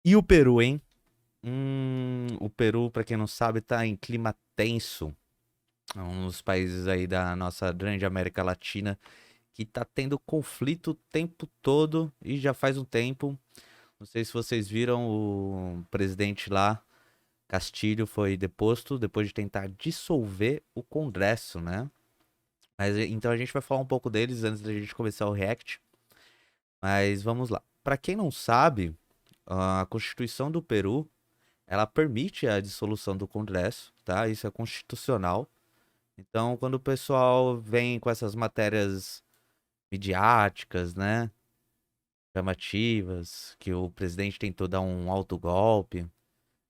E o Peru, hein? O Peru, pra quem não sabe, tá em clima tenso. É um dos países aí da nossa grande América Latina que tá tendo conflito o tempo todo e já faz um tempo. Não sei se vocês viram, o presidente lá, Castilho, foi deposto depois de tentar dissolver o Congresso, né? Mas então a gente vai falar um pouco deles antes da gente começar o react. Mas vamos lá. Pra quem não sabe, a Constituição do Peru, ela permite a dissolução do Congresso, tá? Isso é constitucional. Então, quando o pessoal vem com essas matérias midiáticas, né, chamativas, que o presidente tentou dar um autogolpe,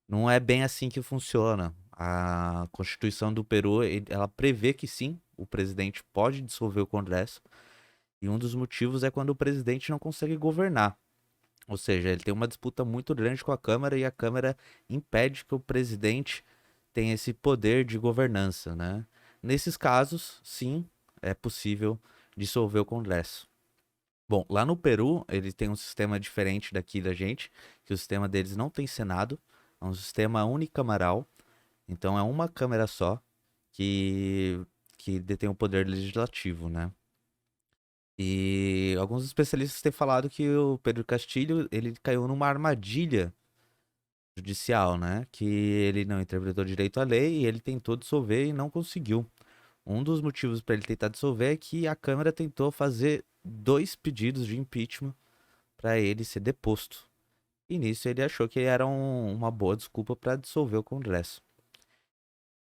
não é bem assim que funciona. A Constituição do Peru, ela prevê que sim, o presidente pode dissolver o Congresso, e um dos motivos é quando o presidente não consegue governar. Ou seja, ele tem uma disputa muito grande com a Câmara e a Câmara impede que o presidente tenha esse poder de governança, né? Nesses casos, sim, é possível dissolver o Congresso. Bom, lá no Peru, eles têm um sistema diferente daqui da gente, que o sistema deles não tem Senado, é um sistema unicameral, então é uma Câmara só que, que detém o poder legislativo, né? E alguns especialistas têm falado que o Pedro Castilho, ele caiu numa armadilha judicial, né? Que ele não interpretou direito a lei e ele tentou dissolver e não conseguiu. Um dos motivos para ele tentar dissolver é que a Câmara tentou fazer dois pedidos de impeachment para ele ser deposto. E nisso ele achou que era uma boa desculpa para dissolver o Congresso.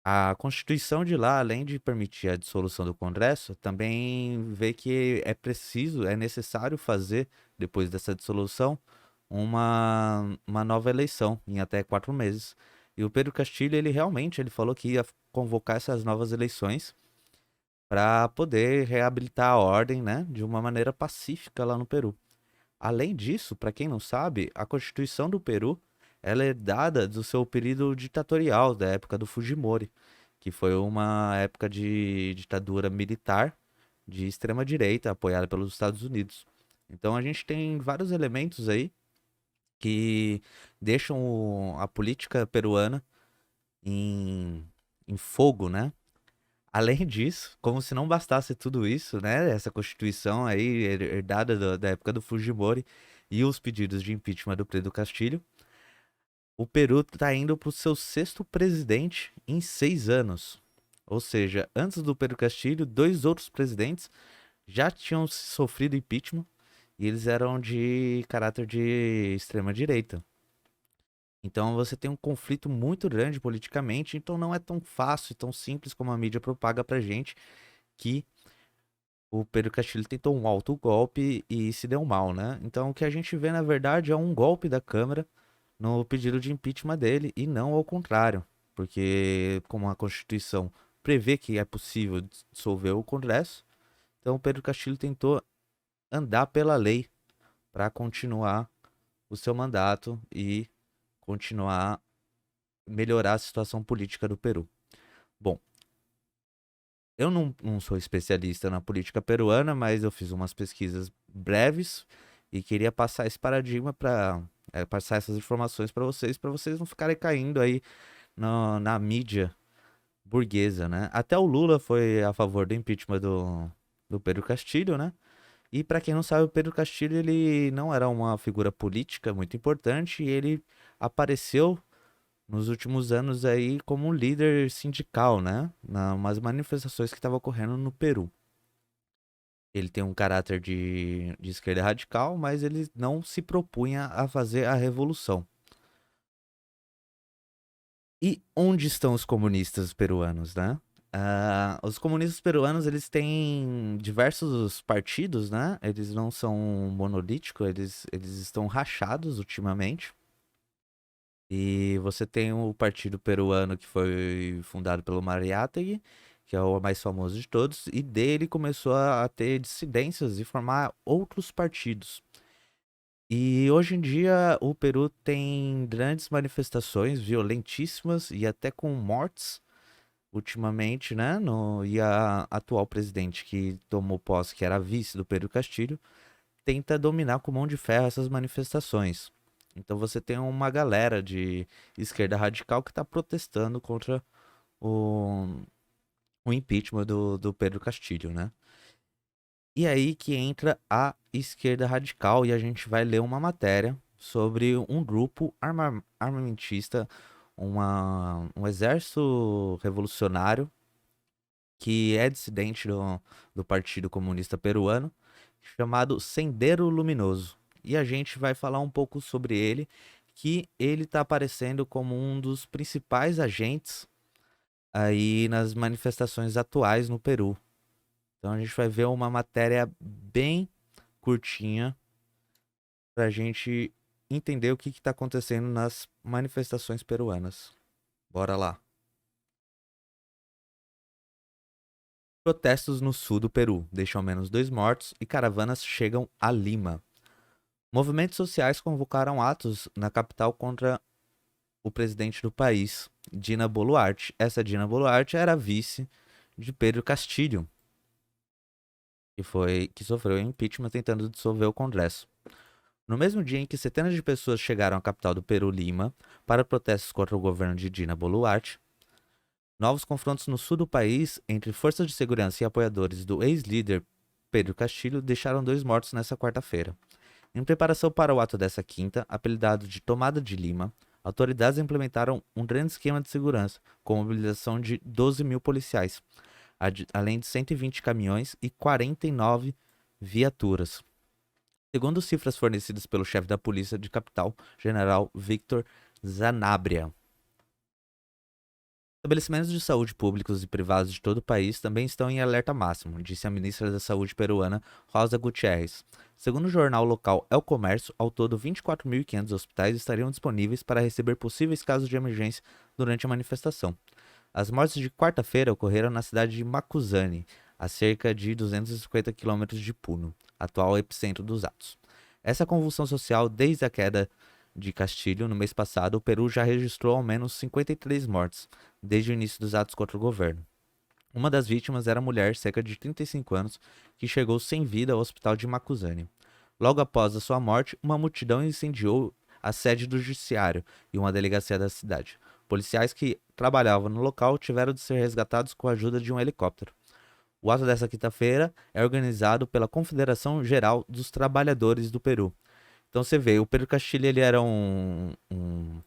A Constituição de lá, além de permitir a dissolução do Congresso, também vê que é preciso, é necessário fazer, depois dessa dissolução, uma nova eleição em até 4 meses. E o Pedro Castilho, ele realmente ele falou que ia convocar essas novas eleições para poder reabilitar a ordem, né, de uma maneira pacífica lá no Peru. Além disso, para quem não sabe, a Constituição do Peru ela é dada do seu período ditatorial, da época do Fujimori, que foi uma época de ditadura militar de extrema direita, apoiada pelos Estados Unidos. Então a gente tem vários elementos aí que deixam a política peruana em, em fogo, né? Além disso, como se não bastasse tudo isso, né? Essa Constituição aí herdada da época do Fujimori e os pedidos de impeachment do Pedro Castilho, o Peru está indo para o seu sexto presidente em 6 anos. Ou seja, antes do Pedro Castilho, dois outros presidentes já tinham sofrido impeachment e eles eram de caráter de extrema direita. Então você tem um conflito muito grande politicamente, então não é tão fácil, tão simples como a mídia propaga pra gente que o Pedro Castilho tentou um alto golpe e se deu mal, né? Então o que a gente vê na verdade é um golpe da Câmara no pedido de impeachment dele e não ao contrário, porque como a Constituição prevê que é possível dissolver o Congresso, então o Pedro Castilho tentou andar pela lei para continuar o seu mandato e continuar melhorar a situação política do Peru. Bom, eu não sou especialista na política peruana, mas eu fiz umas pesquisas breves e queria passar esse paradigma para passar essas informações para vocês não ficarem caindo aí na mídia burguesa, né? Até o Lula foi a favor do impeachment do Pedro Castilho, né? E para quem não sabe, o Pedro Castilho ele não era uma figura política muito importante e ele apareceu nos últimos anos aí como um líder sindical, né? Nas manifestações que estavam ocorrendo no Peru. Ele tem um caráter de esquerda radical, mas ele não se propunha a fazer a revolução. E onde estão os comunistas peruanos, né? Os comunistas peruanos eles têm diversos partidos, né? Eles não são monolíticos, eles estão rachados ultimamente. E você tem o Partido Peruano que foi fundado pelo Mariátegui, que é o mais famoso de todos, e dele começou a ter dissidências e formar outros partidos. E hoje em dia o Peru tem grandes manifestações violentíssimas e até com mortes ultimamente, né? E a atual presidente que tomou posse, que era a vice do Pedro Castilho, tenta dominar com mão de ferro essas manifestações. Então você tem uma galera de esquerda radical que está protestando contra o, o impeachment do Pedro Castilho, né? E aí que entra a esquerda radical e a gente vai ler uma matéria sobre um grupo armamentista, um exército revolucionário que é dissidente do Partido Comunista Peruano, chamado Sendero Luminoso. E a gente vai falar um pouco sobre ele, que ele está aparecendo como um dos principais agentes aí nas manifestações atuais no Peru. Então a gente vai ver uma matéria bem curtinha para a gente entender o que está acontecendo nas manifestações peruanas. Bora lá. Protestos no sul do Peru deixam ao menos 2 mortos e caravanas chegam a Lima. Movimentos sociais convocaram atos na capital contra o presidente do país, Dina Boluarte. Essa Dina Boluarte era vice de Pedro Castilho, que sofreu impeachment tentando dissolver o Congresso. No mesmo dia em que centenas de pessoas chegaram à capital do Peru, Lima, para protestos contra o governo de Dina Boluarte, novos confrontos no sul do país entre forças de segurança e apoiadores do ex-líder Pedro Castilho deixaram 2 mortos nesta quarta-feira. Em preparação para o ato dessa quinta, apelidado de Tomada de Lima, autoridades implementaram um grande esquema de segurança, com mobilização de 12 mil policiais, além de 120 caminhões e 49 viaturas. Segundo cifras fornecidas pelo chefe da polícia de capital, general Victor Zanabria. Estabelecimentos de saúde públicos e privados de todo o país também estão em alerta máximo, disse a ministra da Saúde peruana, Rosa Gutierrez. Segundo o jornal local El Comércio, ao todo 24.500 hospitais estariam disponíveis para receber possíveis casos de emergência durante a manifestação. As mortes de quarta-feira ocorreram na cidade de Macuzani, a cerca de 250 quilômetros de Puno, atual epicentro dos atos. Essa convulsão social, desde a queda de Castilho no mês passado, o Peru já registrou ao menos 53 mortes desde o início dos atos contra o governo. Uma das vítimas era a mulher, cerca de 35 anos, que chegou sem vida ao hospital de Macuzani. Logo após a sua morte, uma multidão incendiou a sede do judiciário e uma delegacia da cidade. Policiais que trabalhavam no local tiveram de ser resgatados com a ajuda de um helicóptero. O ato dessa quinta-feira é organizado pela Confederação Geral dos Trabalhadores do Peru. Então você vê, o Pedro Castilho ele era um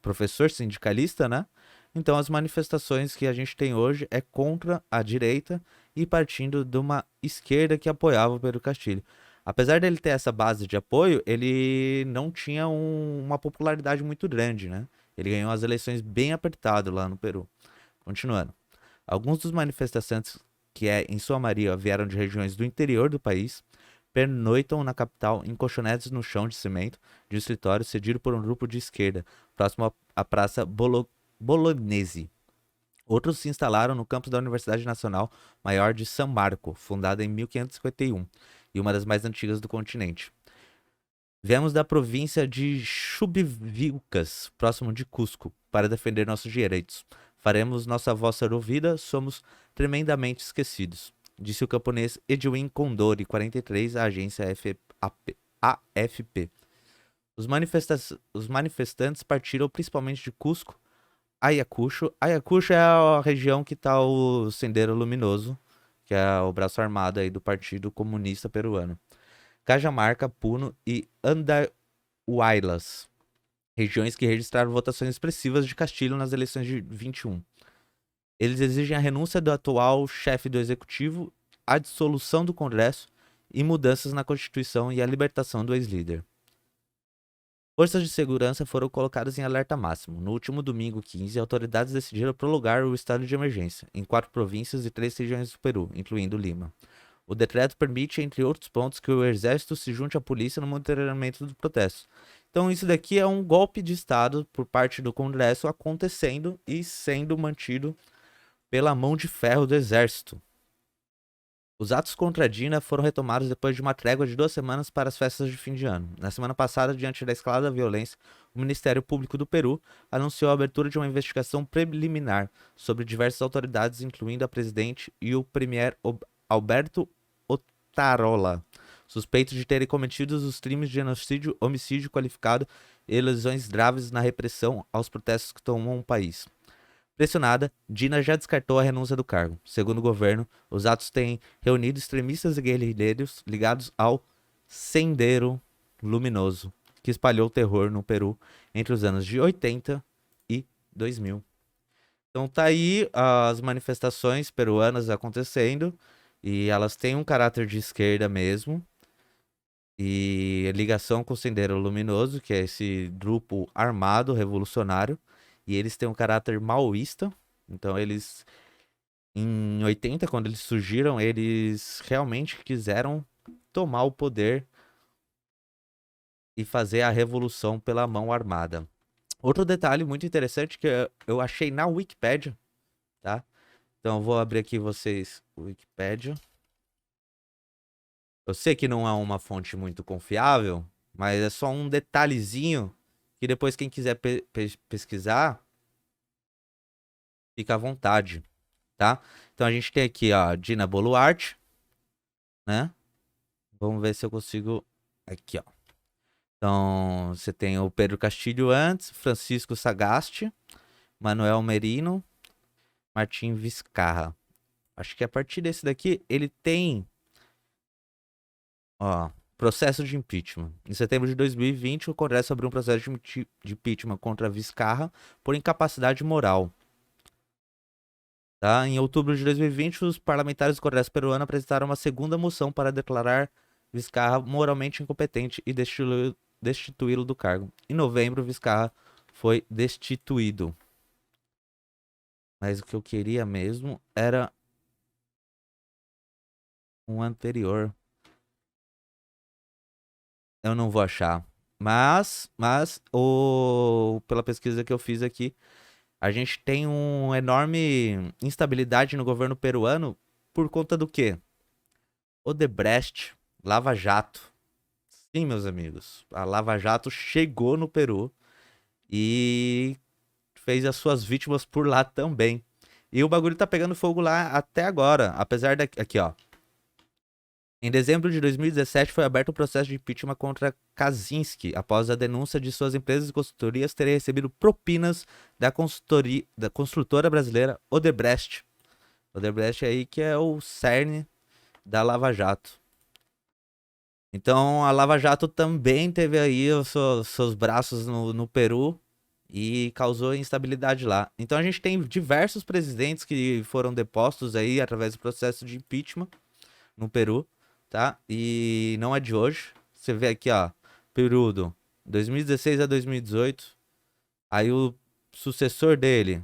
professor sindicalista, né? Então as manifestações que a gente tem hoje é contra a direita e partindo de uma esquerda que apoiava o Pedro Castilho. Apesar dele ter essa base de apoio, ele não tinha uma popularidade muito grande, né? Ele ganhou as eleições bem apertado lá no Peru. Continuando. Alguns dos manifestantes, que em sua maioria vieram de regiões do interior do país, pernoitam na capital em colchonetes no chão de cimento de escritório cedido por um grupo de esquerda, próximo à Praça Bolognese. Outros se instalaram no campus da Universidade Nacional Maior de San Marco, fundada em 1551 e uma das mais antigas do continente. Viemos da província de Chubvilcas, próximo de Cusco, para defender nossos direitos. Faremos nossa voz ser ouvida, somos tremendamente esquecidos, disse o camponês Edwin Condori, 43, à agência AFP. Os manifestantes partiram principalmente de Cusco, Ayacucho. Ayacucho é a região que está o Sendero Luminoso, que é o braço armado aí do Partido Comunista Peruano. Cajamarca, Puno e Andahuaylas, regiões que registraram votações expressivas de Castilho nas eleições de 21. Eles exigem a renúncia do atual chefe do executivo, a dissolução do Congresso e mudanças na Constituição e a libertação do ex-líder. Forças de segurança foram colocadas em alerta máximo. No último domingo 15, autoridades decidiram prolongar o estado de emergência em 4 províncias e 3 regiões do Peru, incluindo Lima. O decreto permite, entre outros pontos, que o exército se junte à polícia no monitoramento do protesto. Então isso daqui é um golpe de Estado por parte do Congresso acontecendo e sendo mantido pela mão de ferro do exército. Os atos contra a Dina foram retomados depois de uma trégua de 2 semanas para as festas de fim de ano. Na semana passada, diante da escalada da violência, o Ministério Público do Peru anunciou a abertura de uma investigação preliminar sobre diversas autoridades, incluindo a presidente e o premier Alberto Otarola, suspeitos de terem cometido os crimes de genocídio, homicídio qualificado e lesões graves na repressão aos protestos que tomam o país. Pressionada, Dina já descartou a renúncia do cargo. Segundo o governo, os atos têm reunido extremistas e guerrilheiros ligados ao Sendero Luminoso, que espalhou terror no Peru entre os anos de 80 e 2000. Então tá aí as manifestações peruanas acontecendo e elas têm um caráter de esquerda mesmo. E ligação com o Sendero Luminoso, que é esse grupo armado revolucionário, e eles têm um caráter maoísta. Então eles em 80, quando eles surgiram, eles realmente quiseram tomar o poder e fazer a revolução pela mão armada. Outro detalhe muito interessante que eu achei na Wikipédia, tá? Então eu vou abrir aqui vocês o Wikipédia. Eu sei que não é uma fonte muito confiável, mas é só um detalhezinho que depois quem quiser pesquisar, fica à vontade, tá? Então a gente tem aqui a Dina Boluarte, né? Vamos ver se eu consigo... Aqui, ó. Então, você tem o Pedro Castilho antes, Francisco Sagasti, Manuel Merino, Martim Vizcarra. Acho que a partir desse daqui, ele tem... Ó, processo de impeachment. Em setembro de 2020, o Congresso abriu um processo de impeachment contra Vizcarra por incapacidade moral. Tá? Em outubro de 2020, os parlamentares do Congresso peruano apresentaram uma segunda moção para declarar Vizcarra moralmente incompetente e destituí-lo do cargo. Em novembro, Vizcarra foi destituído. Mas o que eu queria mesmo era um anterior. Eu não vou achar. Mas pela pesquisa que eu fiz aqui, a gente tem uma enorme instabilidade no governo peruano por conta do quê? Odebrecht, Lava Jato. Sim, meus amigos, a Lava Jato chegou no Peru e fez as suas vítimas por lá também. E o bagulho tá pegando fogo lá até agora, apesar da... Aqui, ó. Em dezembro de 2017 foi aberto o processo de impeachment contra Kaczynski, após a denúncia de suas empresas de consultorias terem recebido propinas da construtora brasileira Odebrecht. Odebrecht aí que é o cerne da Lava Jato. Então a Lava Jato também teve aí os seus braços no Peru e causou instabilidade lá. Então a gente tem diversos presidentes que foram depostos aí através do processo de impeachment no Peru, tá? E não é de hoje. Você vê aqui, ó, período 2016 a 2018. Aí o sucessor dele,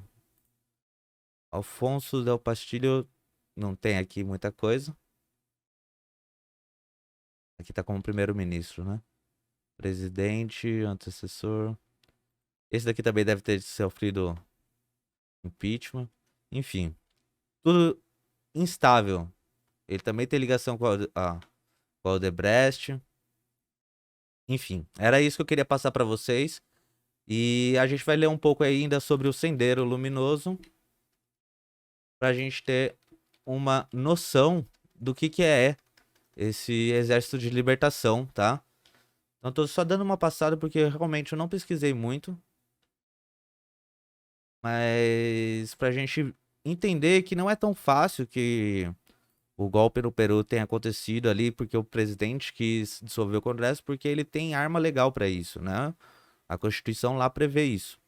Alfonso Del Castillo, não tem aqui muita coisa. Aqui tá como primeiro-ministro, né? Presidente, antecessor. Esse daqui também deve ter sofrido impeachment. Enfim, tudo instável. Ele também tem ligação com a Odebrecht. Enfim, era isso que eu queria passar para vocês. E a gente vai ler um pouco ainda sobre o Sendero Luminoso, para a gente ter uma noção do que é esse exército de libertação, tá? Então tô só dando uma passada porque realmente eu não pesquisei muito, mas pra gente entender que não é tão fácil que o golpe no Peru tenha acontecido ali porque o presidente quis dissolver o Congresso, porque ele tem arma legal para isso, né? A Constituição lá prevê isso.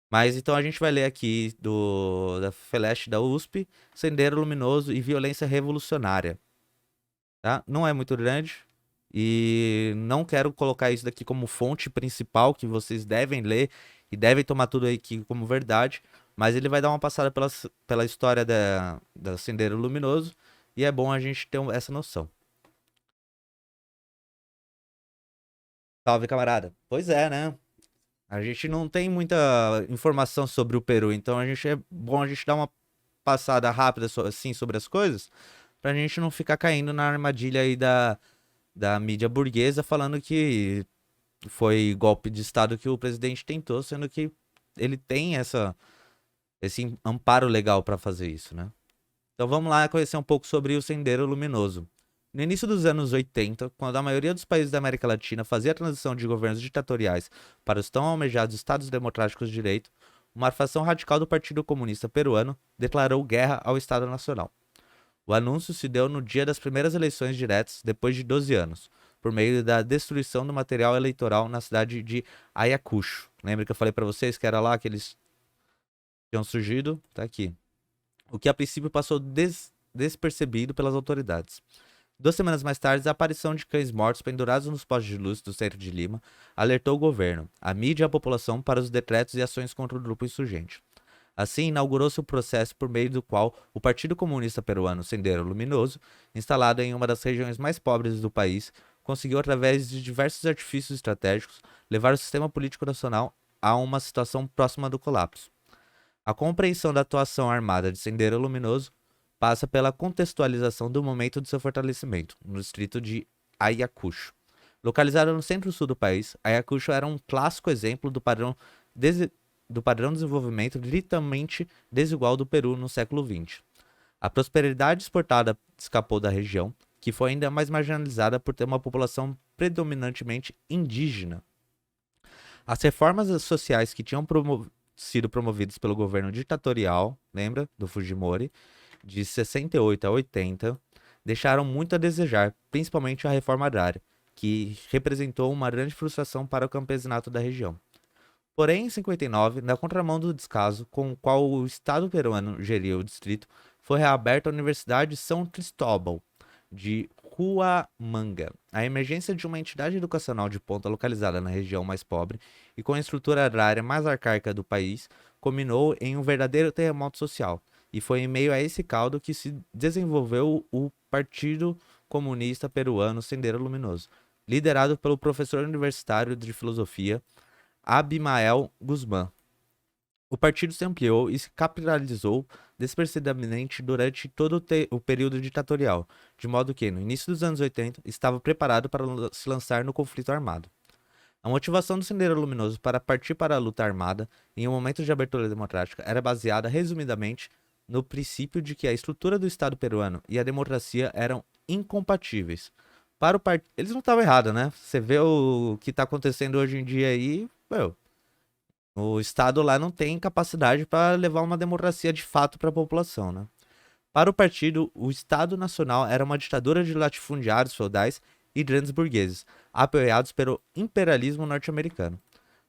Mas então a gente vai ler aqui da FELESH da USP, Sendero Luminoso e Violência Revolucionária. Tá? Não é muito grande e não quero colocar isso daqui como fonte principal que vocês devem ler e devem tomar tudo aqui como verdade, mas ele vai dar uma passada pela história da Sendero Luminoso e é bom a gente ter essa noção. Salve, camarada. Pois é, né? A gente não tem muita informação sobre o Peru, então é bom a gente dar uma passada rápida assim sobre as coisas, pra gente não ficar caindo na armadilha aí da mídia burguesa falando que foi golpe de estado que o presidente tentou, sendo que ele tem esse amparo legal pra fazer isso, né? Então vamos lá conhecer um pouco sobre o Sendero Luminoso. No início dos anos 80, quando a maioria dos países da América Latina fazia a transição de governos ditatoriais para os tão almejados Estados Democráticos de Direito, uma facção radical do Partido Comunista Peruano declarou guerra ao Estado Nacional. O anúncio se deu no dia das primeiras eleições diretas, depois de 12 anos, por meio da destruição do material eleitoral na cidade de Ayacucho. Lembra que eu falei para vocês que era lá que eles tinham surgido? Tá aqui. O que a princípio passou despercebido pelas autoridades. 2 semanas mais tarde, a aparição de cães mortos pendurados nos postes de luz do centro de Lima alertou o governo, a mídia e a população para os decretos e ações contra o grupo insurgente. Assim, inaugurou-se o processo por meio do qual o Partido Comunista Peruano Sendero Luminoso, instalado em uma das regiões mais pobres do país, conseguiu, através de diversos artifícios estratégicos, levar o sistema político nacional a uma situação próxima do colapso. A compreensão da atuação armada de Sendero Luminoso passa pela contextualização do momento de seu fortalecimento, no distrito de Ayacucho. Localizado no centro-sul do país, Ayacucho era um clássico exemplo do padrão de desenvolvimento gritamente desigual do Peru no século XX. A prosperidade exportada escapou da região, que foi ainda mais marginalizada por ter uma população predominantemente indígena. As reformas sociais que tinham sido promovidas pelo governo ditatorial, lembra, do Fujimori, de 68 a 80, deixaram muito a desejar, principalmente a reforma agrária, que representou uma grande frustração para o campesinato da região. Porém, em 59, na contramão do descaso com o qual o Estado peruano geria o distrito, foi reaberta a Universidade de São Cristóbal, de Huamanga. A emergência de uma entidade educacional de ponta localizada na região mais pobre e com a estrutura agrária mais arcaica do país, culminou em um verdadeiro terremoto social, e foi em meio a esse caldo que se desenvolveu o Partido Comunista Peruano Sendero Luminoso, liderado pelo professor universitário de filosofia Abimael Guzmán. O partido se ampliou e se capitalizou despercebidamente durante todo o período ditatorial, de modo que, no início dos anos 80, estava preparado para se lançar no conflito armado. A motivação do Sendero Luminoso para partir para a luta armada em um momento de abertura democrática era baseada, resumidamente, no princípio de que a estrutura do Estado peruano e a democracia eram incompatíveis. Para o partido, eles não estavam errados, né? Você vê o que está acontecendo hoje em dia aí, meu, o Estado lá não tem capacidade para levar uma democracia de fato para a população, né? Para o partido, o Estado Nacional era uma ditadura de latifundiários feudais e grandes burgueses, apoiados pelo imperialismo norte-americano.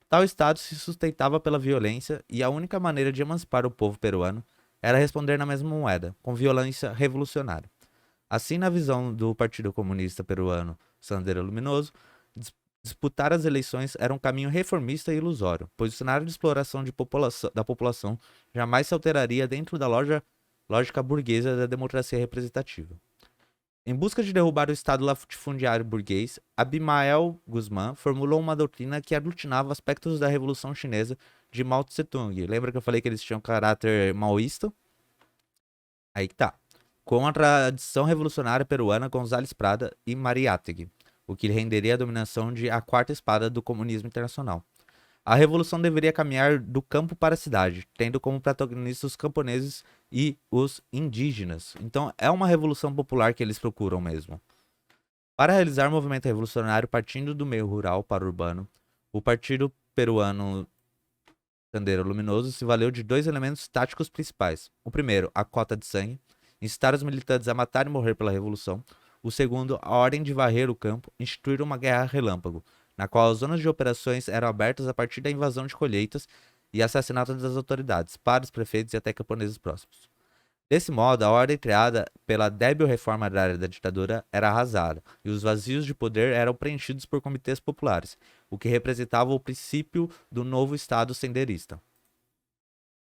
Tal Estado se sustentava pela violência e a única maneira de emancipar o povo peruano era responder na mesma moeda, com violência revolucionária. Assim, na visão do Partido Comunista Peruano Sendero Luminoso, disputar as eleições era um caminho reformista e ilusório, pois o cenário de exploração da população jamais se alteraria dentro da lógica burguesa da democracia representativa. Em busca de derrubar o Estado latifundiário burguês, Abimael Guzmán formulou uma doutrina que aglutinava aspectos da Revolução Chinesa de Mao Tse-tung. Lembra que eu falei que eles tinham caráter maoísta? Aí que tá. Com a tradição revolucionária peruana González Prada e Mariátegui, o que renderia a dominação de a quarta espada do comunismo internacional. A revolução deveria caminhar do campo para a cidade, tendo como protagonistas os camponeses e os indígenas. Então é uma revolução popular que eles procuram mesmo. Para realizar o movimento revolucionário partindo do meio rural para o urbano, o Partido Peruano Sendero Luminoso se valeu de 2 elementos táticos principais. O primeiro, a cota de sangue, incitar os militantes a matar e morrer pela revolução. O segundo, a ordem de varrer o campo, instituir uma guerra relâmpago, na qual as zonas de operações eram abertas a partir da invasão de colheitas e assassinato das autoridades, pares, prefeitos e até camponeses próximos. Desse modo, a ordem criada pela débil reforma agrária da ditadura era arrasada, e os vazios de poder eram preenchidos por comitês populares, o que representava o princípio do novo Estado senderista.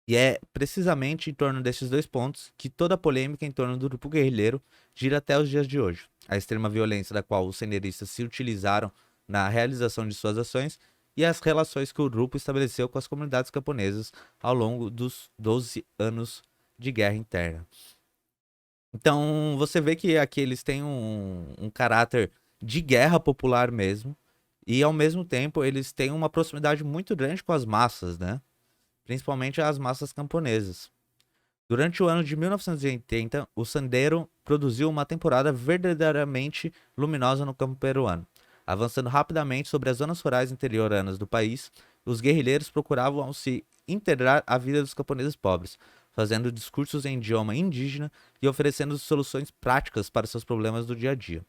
E é precisamente em torno desses dois pontos que toda a polêmica em torno do grupo guerrilheiro gira até os dias de hoje. A extrema violência da qual os senderistas se utilizaram na realização de suas ações e as relações que o grupo estabeleceu com as comunidades camponesas ao longo dos 12 anos de guerra interna. Então você vê que aqui eles têm um caráter de guerra popular mesmo, e ao mesmo tempo eles têm uma proximidade muito grande com as massas, né? Principalmente as massas camponesas. Durante o ano de 1980, o Sendero produziu uma temporada verdadeiramente luminosa no campo peruano. Avançando rapidamente sobre as zonas rurais interioranas do país, os guerrilheiros procuravam se integrar à vida dos camponeses pobres, fazendo discursos em idioma indígena e oferecendo soluções práticas para seus problemas do dia a dia.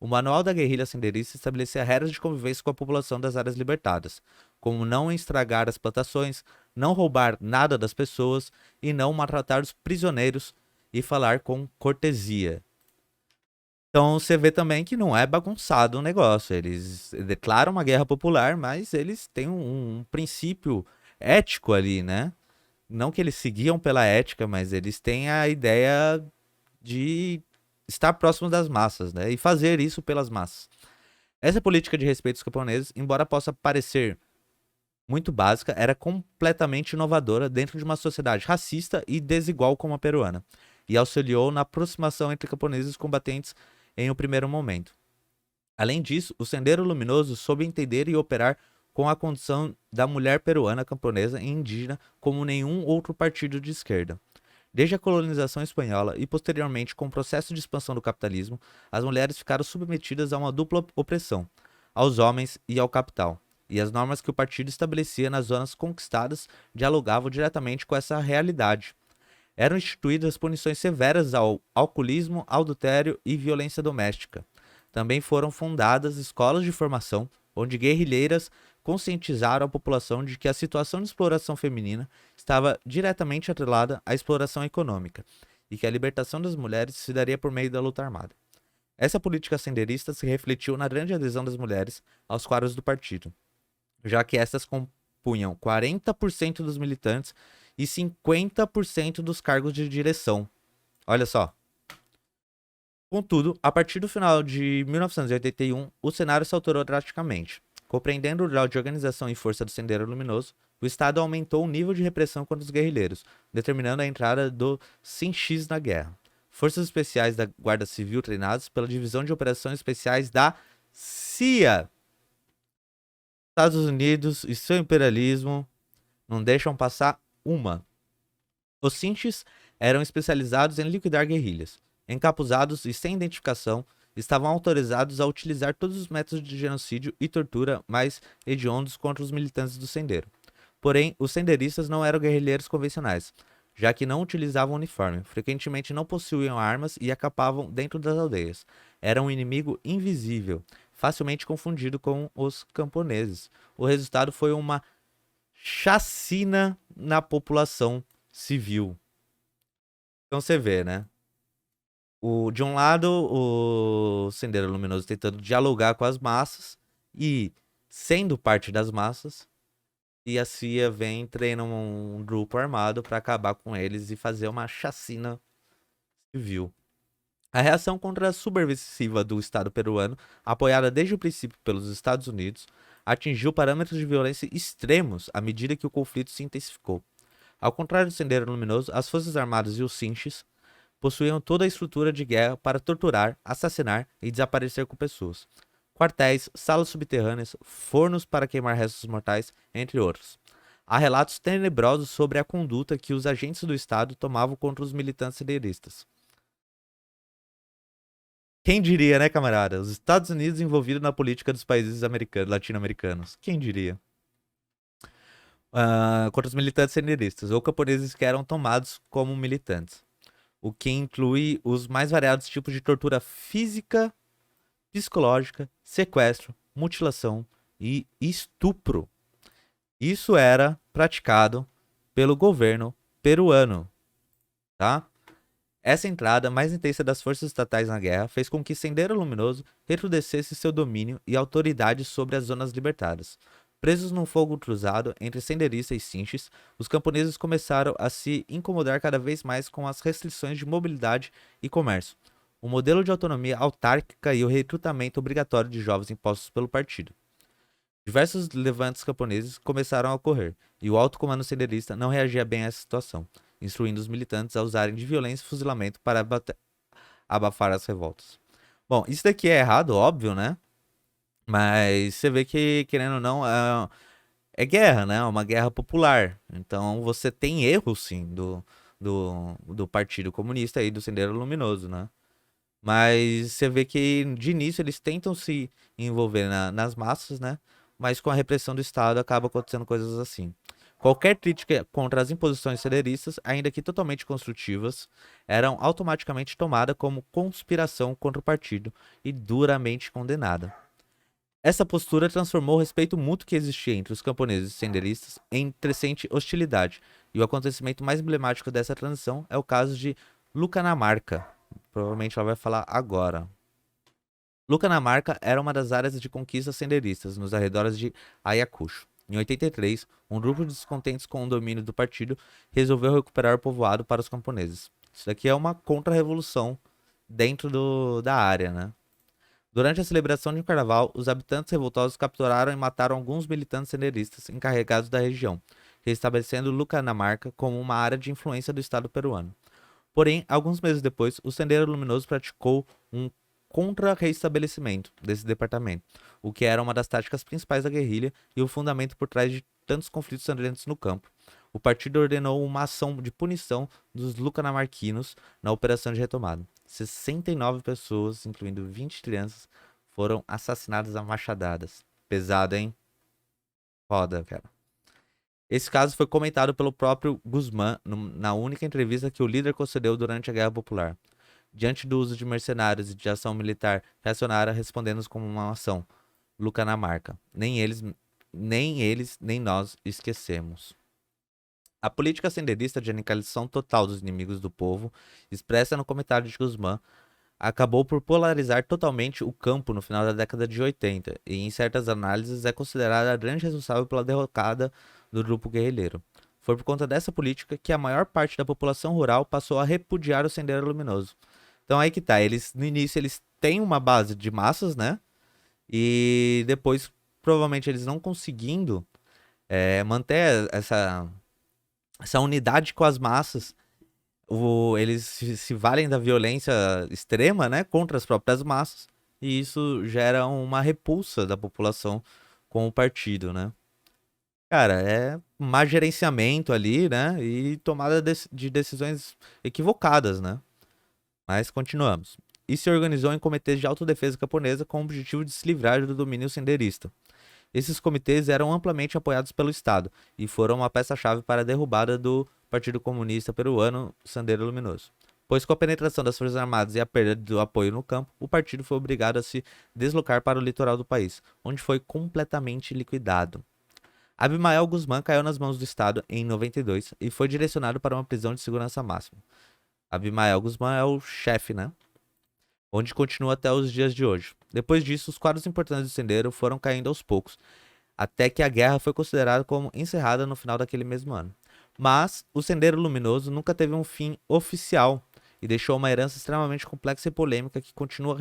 O Manual da Guerrilha Senderista estabelecia regras de convivência com a população das áreas libertadas, como não estragar as plantações, não roubar nada das pessoas e não maltratar os prisioneiros e falar com cortesia. Então você vê também que não é bagunçado o negócio. Eles declaram uma guerra popular, mas eles têm um princípio ético ali, né? Não que eles seguiam pela ética, mas eles têm a ideia de estar próximo das massas, né? E fazer isso pelas massas. Essa política de respeito aos camponeses, embora possa parecer muito básica, era completamente inovadora dentro de uma sociedade racista e desigual como a peruana, e auxiliou na aproximação entre camponeses e combatentes em um primeiro momento. Além disso, o Sendero Luminoso soube entender e operar com a condição da mulher peruana, camponesa e indígena como nenhum outro partido de esquerda. Desde a colonização espanhola e posteriormente com o processo de expansão do capitalismo, as mulheres ficaram submetidas a uma dupla opressão, aos homens e ao capital. E as normas que o partido estabelecia nas zonas conquistadas dialogavam diretamente com essa realidade. Eram instituídas punições severas ao alcoolismo, adultério e violência doméstica. Também foram fundadas escolas de formação, onde guerrilheiras conscientizaram a população de que a situação de exploração feminina estava diretamente atrelada à exploração econômica e que a libertação das mulheres se daria por meio da luta armada. Essa política senderista se refletiu na grande adesão das mulheres aos quadros do partido, já que estas compunham 40% dos militantes e 50% dos cargos de direção. Olha só. Contudo, a partir do final de 1981, o cenário se alterou drasticamente. Compreendendo o grau de organização e força do Sendero Luminoso, o Estado aumentou o nível de repressão contra os guerrilheiros, determinando a entrada do Sinchis na guerra. Forças especiais da Guarda Civil treinadas pela Divisão de Operações Especiais da CIA. Estados Unidos e seu imperialismo não deixam passar uma. Os Sinchis eram especializados em liquidar guerrilhas. Encapuzados e sem identificação, estavam autorizados a utilizar todos os métodos de genocídio e tortura mais hediondos contra os militantes do Sendero. Porém, os senderistas não eram guerrilheiros convencionais, já que não utilizavam uniforme, frequentemente não possuíam armas e acampavam dentro das aldeias. Eram um inimigo invisível, facilmente confundido com os camponeses. O resultado foi uma chacina na população civil. Então você vê, né? De um lado, o Sendero Luminoso tentando dialogar com as massas e sendo parte das massas, e a CIA vem treina um grupo armado para acabar com eles e fazer uma chacina civil. A reação contra a subversiva do Estado peruano, apoiada desde o princípio pelos Estados Unidos, atingiu parâmetros de violência extremos à medida que o conflito se intensificou. Ao contrário do Sendero Luminoso, as Forças Armadas e os Sinchis possuíam toda a estrutura de guerra para torturar, assassinar e desaparecer com pessoas. Quartéis, salas subterrâneas, fornos para queimar restos mortais, entre outros. Há relatos tenebrosos sobre a conduta que os agentes do Estado tomavam contra os militantes senderistas. Quem diria, né, camarada? Os Estados Unidos envolvidos na política dos países latino-americanos. Quem diria? Contra os militantes senderistas, ou camponeses que eram tomados como militantes. O que inclui os mais variados tipos de tortura física, psicológica, sequestro, mutilação e estupro. Isso era praticado pelo governo peruano, tá? Essa entrada mais intensa das forças estatais na guerra fez com que Sendero Luminoso recrudescesse seu domínio e autoridade sobre as zonas libertadas. Presos num fogo cruzado entre senderistas e sinches, os camponeses começaram a se incomodar cada vez mais com as restrições de mobilidade e comércio, o modelo de autonomia autárquica e o recrutamento obrigatório de jovens impostos pelo partido. Diversos levantes camponeses começaram a ocorrer, e o alto comando senderista não reagia bem a essa situação, instruindo os militantes a usarem de violência e fuzilamento para abafar as revoltas. Bom, isso daqui é errado, óbvio, né? Mas você vê que, querendo ou não, é guerra, né? É uma guerra popular. Então você tem erro, sim, do Partido Comunista e do Sendero Luminoso, né? Mas você vê que de início eles tentam se envolver nas massas, né? Mas com a repressão do Estado acaba acontecendo coisas assim. Qualquer crítica contra as imposições senderistas, ainda que totalmente construtivas, eram automaticamente tomada como conspiração contra o partido e duramente condenada. Essa postura transformou o respeito mútuo que existia entre os camponeses e senderistas em crescente hostilidade, e o acontecimento mais emblemático dessa transição é o caso de Lucanamarca. Provavelmente ela vai falar agora. Lucanamarca era uma das áreas de conquistas senderistas nos arredores de Ayacucho. Em 83, um grupo de descontentes com o domínio do partido resolveu recuperar o povoado para os camponeses. Isso daqui é uma contra-revolução dentro da área, né? Durante a celebração de um carnaval, os habitantes revoltosos capturaram e mataram alguns militantes senderistas encarregados da região, restabelecendo Lucanamarca como uma área de influência do Estado peruano. Porém, alguns meses depois, o Sendero Luminoso praticou um contra-reestabelecimento desse departamento, o que era uma das táticas principais da guerrilha e o fundamento por trás de tantos conflitos sangrentos no campo. O partido ordenou uma ação de punição dos lucanamarquinos na operação de retomada. 69 pessoas, incluindo 20 crianças, foram assassinadas a machadadas. Pesado, hein? Foda, cara. Esse caso foi comentado pelo próprio Guzmán na única entrevista que o líder concedeu durante a Guerra Popular. Diante do uso de mercenários e de ação militar, reacionaram respondendo como uma ação. Lucanamarca. Nem nós esquecemos. A política senderista de aniquilação total dos inimigos do povo, expressa no comentário de Guzmán, acabou por polarizar totalmente o campo no final da década de 80 e, em certas análises, é considerada a grande responsável pela derrocada do grupo guerrilheiro. Foi por conta dessa política que a maior parte da população rural passou a repudiar o Sendero Luminoso. Então aí que tá, no início eles têm uma base de massas, né? E depois, provavelmente eles não conseguindo manter essa unidade com as massas, eles se valem da violência extrema, né, contra as próprias massas, e isso gera uma repulsa da população com o partido, né? Cara, é má gerenciamento ali, né, e tomada de decisões equivocadas, né? Mas continuamos. E se organizou em comitês de autodefesa camponesa com o objetivo de se livrar do domínio senderista. Esses comitês eram amplamente apoiados pelo Estado e foram uma peça-chave para a derrubada do Partido Comunista Peruano Sendero Luminoso. Pois com a penetração das Forças Armadas e a perda do apoio no campo, o partido foi obrigado a se deslocar para o litoral do país, onde foi completamente liquidado. Abimael Guzmán caiu nas mãos do Estado em 92 e foi direcionado para uma prisão de segurança máxima. Abimael Guzmán é o chefe, né? Onde continua até os dias de hoje. Depois disso, os quadros importantes do Sendero foram caindo aos poucos, até que a guerra foi considerada como encerrada no final daquele mesmo ano. Mas o Sendero Luminoso nunca teve um fim oficial e deixou uma herança extremamente complexa e polêmica que continua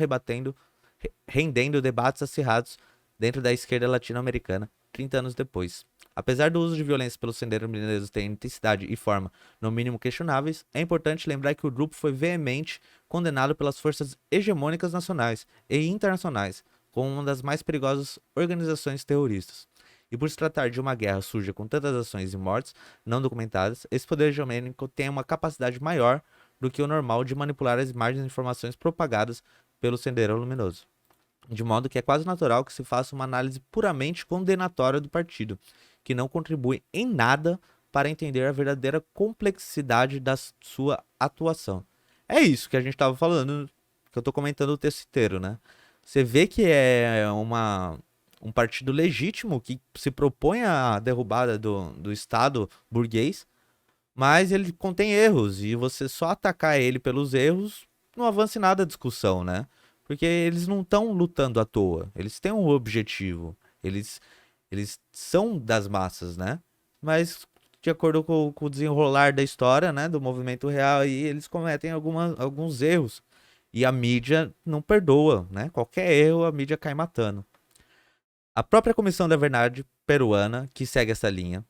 rendendo debates acirrados dentro da esquerda latino-americana 30 anos depois. Apesar do uso de violência pelos Sendero Luminoso ter intensidade e forma no mínimo questionáveis, é importante lembrar que o grupo foi veemente condenado pelas forças hegemônicas nacionais e internacionais como uma das mais perigosas organizações terroristas. E por se tratar de uma guerra suja com tantas ações e mortes não documentadas, esse poder hegemônico tem uma capacidade maior do que o normal de manipular as imagens e informações propagadas pelo Sendero Luminoso. De modo que é quase natural que se faça uma análise puramente condenatória do partido, que não contribui em nada para entender a verdadeira complexidade da sua atuação. É isso que a gente estava falando, que eu estou comentando o texto inteiro, né? Você vê que é um partido legítimo que se propõe a derrubada do Estado burguês, mas ele contém erros, e você só atacar ele pelos erros não avança em nada a discussão, né? Porque eles não estão lutando à toa, eles têm um objetivo, eles são das massas, né? Mas de acordo com o desenrolar da história, né, do movimento real, aí, eles cometem alguns erros. E a mídia não perdoa, né? Qualquer erro a mídia cai matando. A própria Comissão da Verdade peruana, que segue essa linha,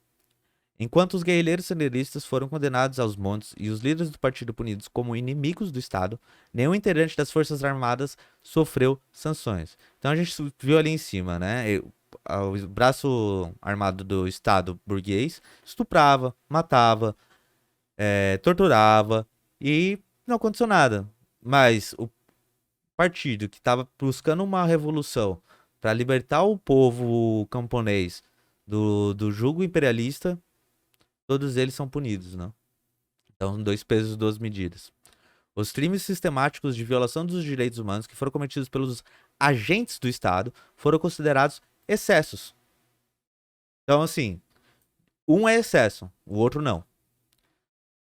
enquanto os guerrilheiros senderistas foram condenados aos montes e os líderes do partido punidos como inimigos do Estado, nenhum integrante das Forças Armadas sofreu sanções. Então a gente viu ali em cima, né? O braço armado do Estado burguês estuprava, matava, torturava e não aconteceu nada. Mas o partido que estava buscando uma revolução para libertar o povo camponês do jugo imperialista, todos eles são punidos, né? Então, dois pesos, duas medidas. Os crimes sistemáticos de violação dos direitos humanos que foram cometidos pelos agentes do Estado foram considerados excessos. Então, assim, um é excesso, o outro não.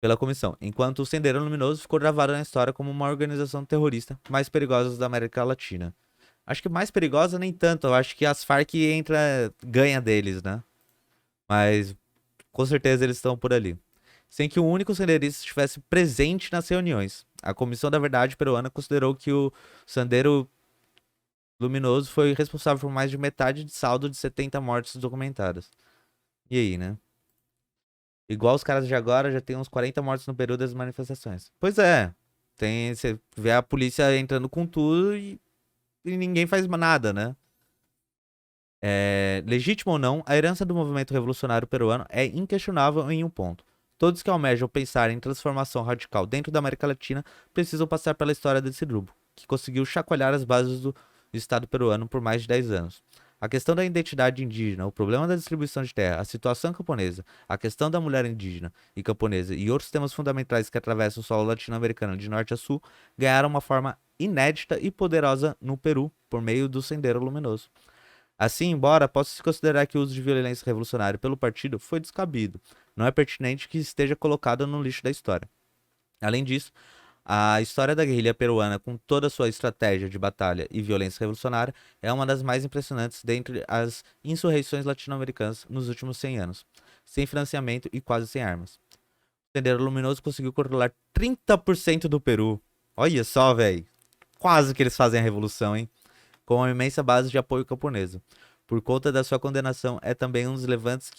Pela comissão, enquanto o Sendeiro Luminoso ficou gravado na história como uma organização terrorista mais perigosa da América Latina. Acho que mais perigosa nem tanto, eu acho que as Farc ganha deles, né? Mas com certeza eles estão por ali. Sem que um único sendeirista estivesse presente nas reuniões. A Comissão da Verdade Peruana considerou que o Sendero Luminoso foi responsável por mais de metade de saldo de 70 mortes documentadas. E aí, né? Igual os caras de agora, já tem uns 40 mortos no Peru das manifestações. Pois é. Você vê a polícia entrando com tudo e ninguém faz nada, né? Legítimo ou não, a herança do movimento revolucionário peruano é inquestionável em um ponto. Todos que almejam pensar em transformação radical dentro da América Latina precisam passar pela história desse grupo, que conseguiu chacoalhar as bases do Estado peruano por mais de 10 anos. A questão da identidade indígena, o problema da distribuição de terra, a situação camponesa, a questão da mulher indígena e camponesa e outros temas fundamentais que atravessam o solo latino-americano de norte a sul ganharam uma forma inédita e poderosa no Peru por meio do Sendero Luminoso. Assim, embora possa se considerar que o uso de violência revolucionária pelo partido foi descabido, não é pertinente que esteja colocado no lixo da história. Além disso, a história da guerrilha peruana, com toda a sua estratégia de batalha e violência revolucionária, é uma das mais impressionantes dentre as insurreições latino-americanas nos últimos 100 anos, sem financiamento e quase sem armas. O Sendero Luminoso conseguiu controlar 30% do Peru. Olha só, velho. Quase que eles fazem a revolução, hein? Com uma imensa base de apoio camponesa. Por conta da sua condenação, é também um dos levantes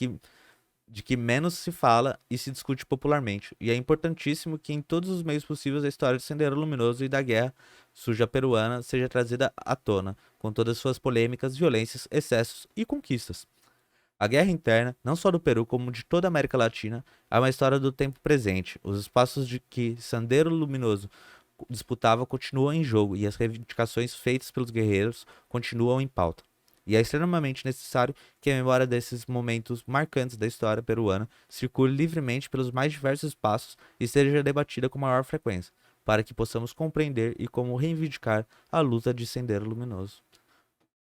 de que menos se fala e se discute popularmente, e é importantíssimo que em todos os meios possíveis a história do Sendero Luminoso e da guerra suja peruana seja trazida à tona, com todas suas polêmicas, violências, excessos e conquistas. A guerra interna, não só do Peru, como de toda a América Latina, é uma história do tempo presente. Os espaços de que Sendero Luminoso disputava continuam em jogo e as reivindicações feitas pelos guerreiros continuam em pauta. E é extremamente necessário que a memória desses momentos marcantes da história peruana circule livremente pelos mais diversos espaços e seja debatida com maior frequência, para que possamos compreender e como reivindicar a luta de Sendero Luminoso.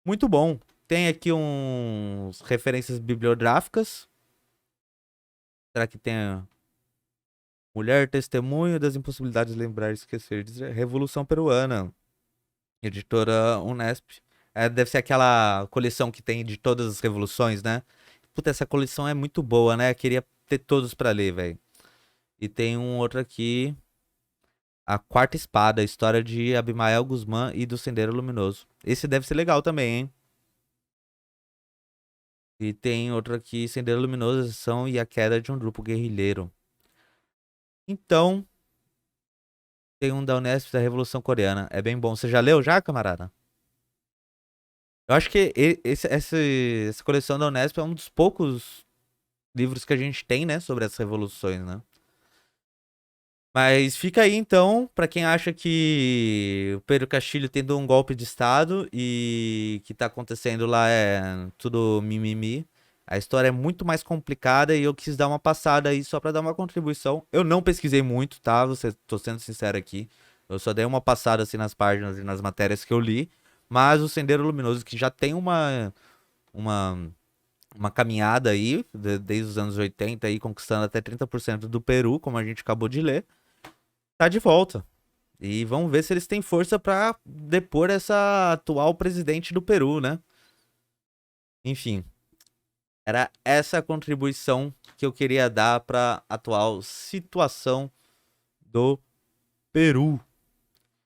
Muito bom! Tem aqui uns referências bibliográficas. Será que tem Mulher Testemunho das Impossibilidades de Lembrar e Esquecer? Revolução Peruana. Editora Unesp. Deve ser aquela coleção que tem de todas as revoluções, né? Puta, essa coleção é muito boa, né? Queria ter todos pra ler, velho. E tem um outro aqui. A Quarta Espada, a história de Abimael Guzmán e do Sendero Luminoso. Esse deve ser legal também, hein? E tem outro aqui, Sendero Luminoso, a Ascensão e a Queda de um Grupo Guerrilheiro. Então, tem um da Unesp da Revolução Coreana. É bem bom. Você já leu já, camarada? Eu acho que essa coleção da Unesp é um dos poucos livros que a gente tem, né, sobre as revoluções, né? Mas fica aí então, pra quem acha que o Pedro Castilho tendo um golpe de estado e que tá acontecendo lá é tudo mimimi. A história é muito mais complicada e eu quis dar uma passada aí só pra dar uma contribuição. Eu não pesquisei muito, tá? Tô sendo sincero aqui. Eu só dei uma passada assim nas páginas e nas matérias que eu li, mas o Sendero Luminoso que já tem uma uma caminhada aí, desde os anos 80 aí, conquistando até 30% do Peru, como a gente acabou de ler, tá de volta. E vamos ver se eles têm força pra depor essa atual presidente do Peru, né? Enfim, era essa a contribuição que eu queria dar pra atual situação do Peru.